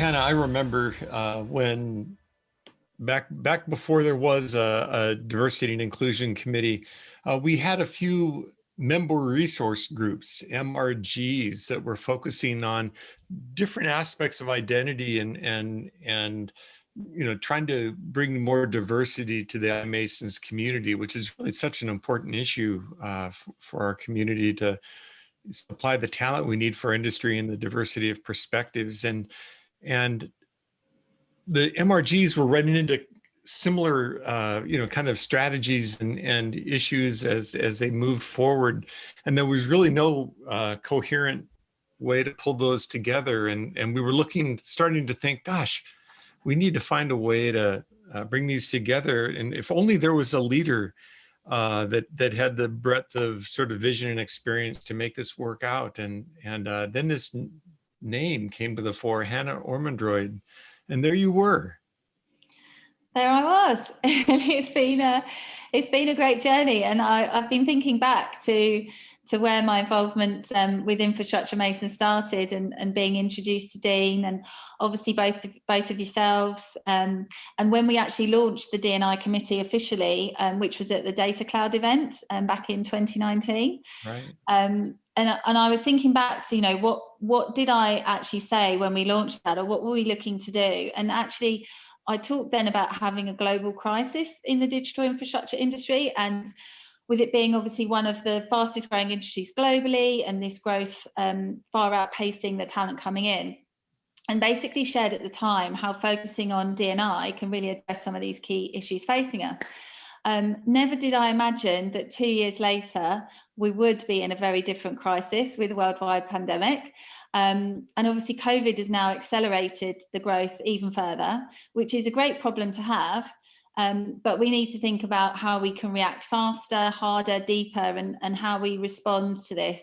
Hannah, I remember when back before there was a diversity and inclusion committee, we had a few member resource groups, MRGs, that were focusing on different aspects of identity and trying to bring more diversity to the iMasons community, which is really such an important issue for our community to supply the talent we need for industry and the diversity of perspectives. And the MRGs were running into similar, kind of strategies and issues as they moved forward. And there was really no coherent way to pull those together. And we were starting to think, gosh, we need to find a way to bring these together. And if only there was a leader that had the breadth of sort of vision and experience to make this work out. And then this name came to the fore, Hannah Ormondroyd, and there you were. There I was. It's been a great journey, and I've been thinking back to where my involvement with Infrastructure Mason started, and being introduced to Dean, and obviously both of yourselves, and when we actually launched the D&I Committee officially, which was at the Data Cloud event back in 2019. Right. And I was thinking back to what did I actually say when we launched that, or what were we looking to do? And actually, I talked then about having a global crisis in the digital infrastructure industry, and with it being obviously one of the fastest growing industries globally, and this growth far outpacing the talent coming in. And basically shared at the time how focusing on D&I can really address some of these key issues facing us. Never did I imagine that 2 years later, we would be in a very different crisis with a worldwide pandemic. And obviously COVID has now accelerated the growth even further, which is a great problem to have. But we need to think about how we can react faster, harder, deeper, and how we respond to this.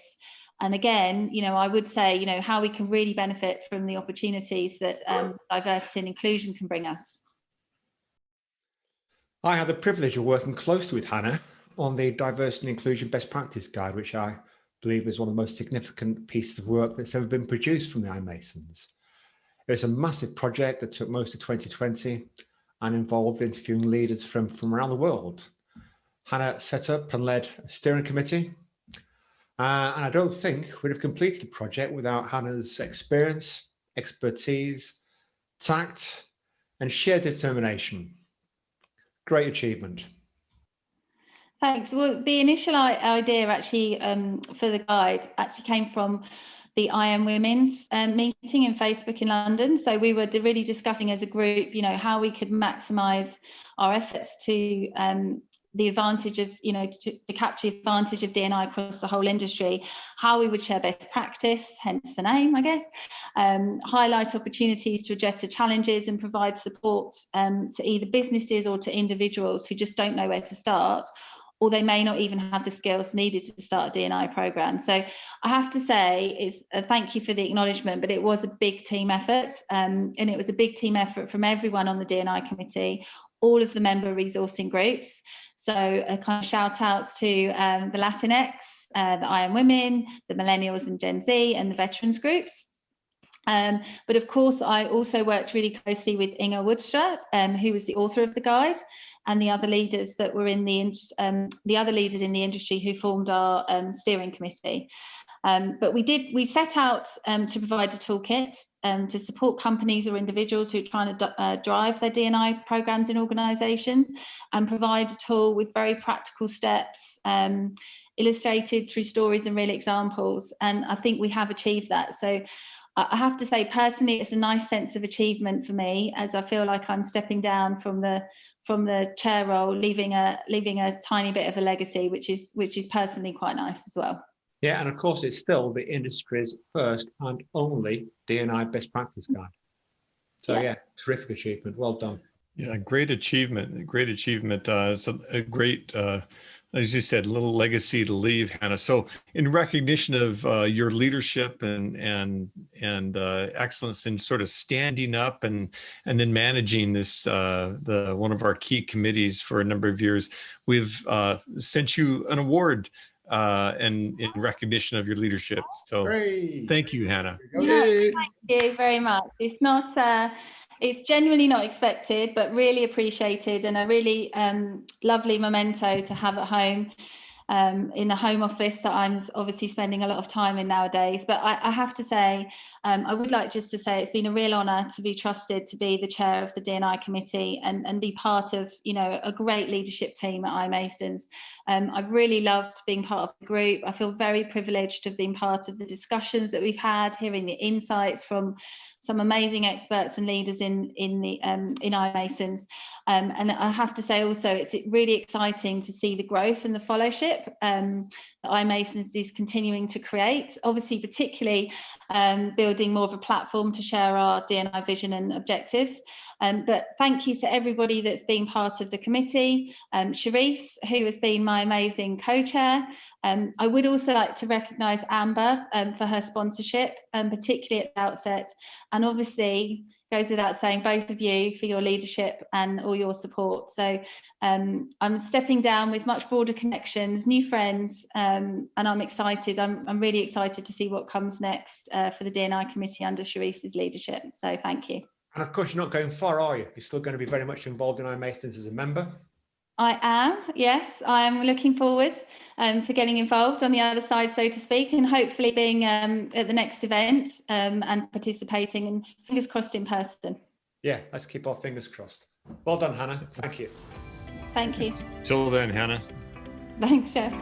And again, I would say, how we can really benefit from the opportunities that diversity and inclusion can bring us. I had the privilege of working closely with Hannah on the Diversity and Inclusion Best Practice Guide, which I believe is one of the most significant pieces of work that's ever been produced from the iMasons. It was a massive project that took most of 2020 and involved interviewing leaders from around the world. Hannah set up and led a steering committee, and I don't think we'd have completed the project without Hannah's experience, expertise, tact, and sheer determination. Great achievement. Thanks. Well, the initial idea actually for the guide actually came from the Women's meeting in Facebook in London. So we were really discussing as a group, how we could maximise our efforts to the advantage of, to capture the advantage of D&I across the whole industry, how we would share best practice, hence the name, I guess, highlight opportunities to address the challenges and provide support to either businesses or to individuals who just don't know where to start, or they may not even have the skills needed to start a D&I program. So I have to say, it's thank you for the acknowledgement, but it was a big team effort, and it was a big team effort from everyone on the D&I committee, all of the member resourcing groups. So a kind of shout out to the Latinx, the Women, the Millennials and Gen Z, and the veterans groups. But of course, I also worked really closely with Inga Woodster, who was the author of the guide, and the other leaders that were in the other leaders in the industry who formed our steering committee. But we set out to provide a toolkit to support companies or individuals who are trying to drive their D&I programs in organisations, and provide a tool with very practical steps illustrated through stories and real examples. And I think we have achieved that. So I have to say, personally, it's a nice sense of achievement for me, as I feel like I'm stepping down from the chair role, leaving a tiny bit of a legacy, which is personally quite nice as well. Yeah, and of course, it's still the industry's first and only D&I Best Practice Guide. So yeah, terrific achievement. Well done. Yeah, great achievement. Great achievement. So a great, as you said, little legacy to leave, Hannah. So in recognition of your leadership and excellence in sort of standing up and then managing this, one of our key committees for a number of years, we've sent you an award and in recognition of your leadership. So Great. thank you, Hannah. Yeah, thank you very much. It's not, it's genuinely not expected, but really appreciated, and a really lovely memento to have at home, in the home office that I'm obviously spending a lot of time in nowadays. But I have to say, I would like just to say it's been a real honour to be trusted to be the chair of the D&I Committee and be part of, you know, a great leadership team at iMasons. I've really loved being part of the group. I feel very privileged to have been part of the discussions that we've had, hearing the insights from some amazing experts and leaders in iMasons. And I have to say also, it's really exciting to see the growth and the fellowship that iMasons is continuing to create. Obviously, particularly building more of a platform to share our D&I vision and objectives. But thank you to everybody that's been part of the committee. Charisse, who has been my amazing co-chair. I would also like to recognise Amber for her sponsorship, particularly at the outset. And obviously, goes without saying, both of you for your leadership and all your support. So I'm stepping down with much broader connections, new friends, and I'm excited. I'm really excited to see what comes next for the D&I Committee under Charisse's leadership. So thank you. And of course, you're not going far, are you? You're still going to be very much involved in iMasons as a member. I am, yes. I am looking forward to getting involved on the other side, so to speak, and hopefully being at the next event and participating, and fingers crossed in person. Yeah, let's keep our fingers crossed. Well done, Hannah. Thank you. Thank you. Till then, Hannah. Thanks, Jeff.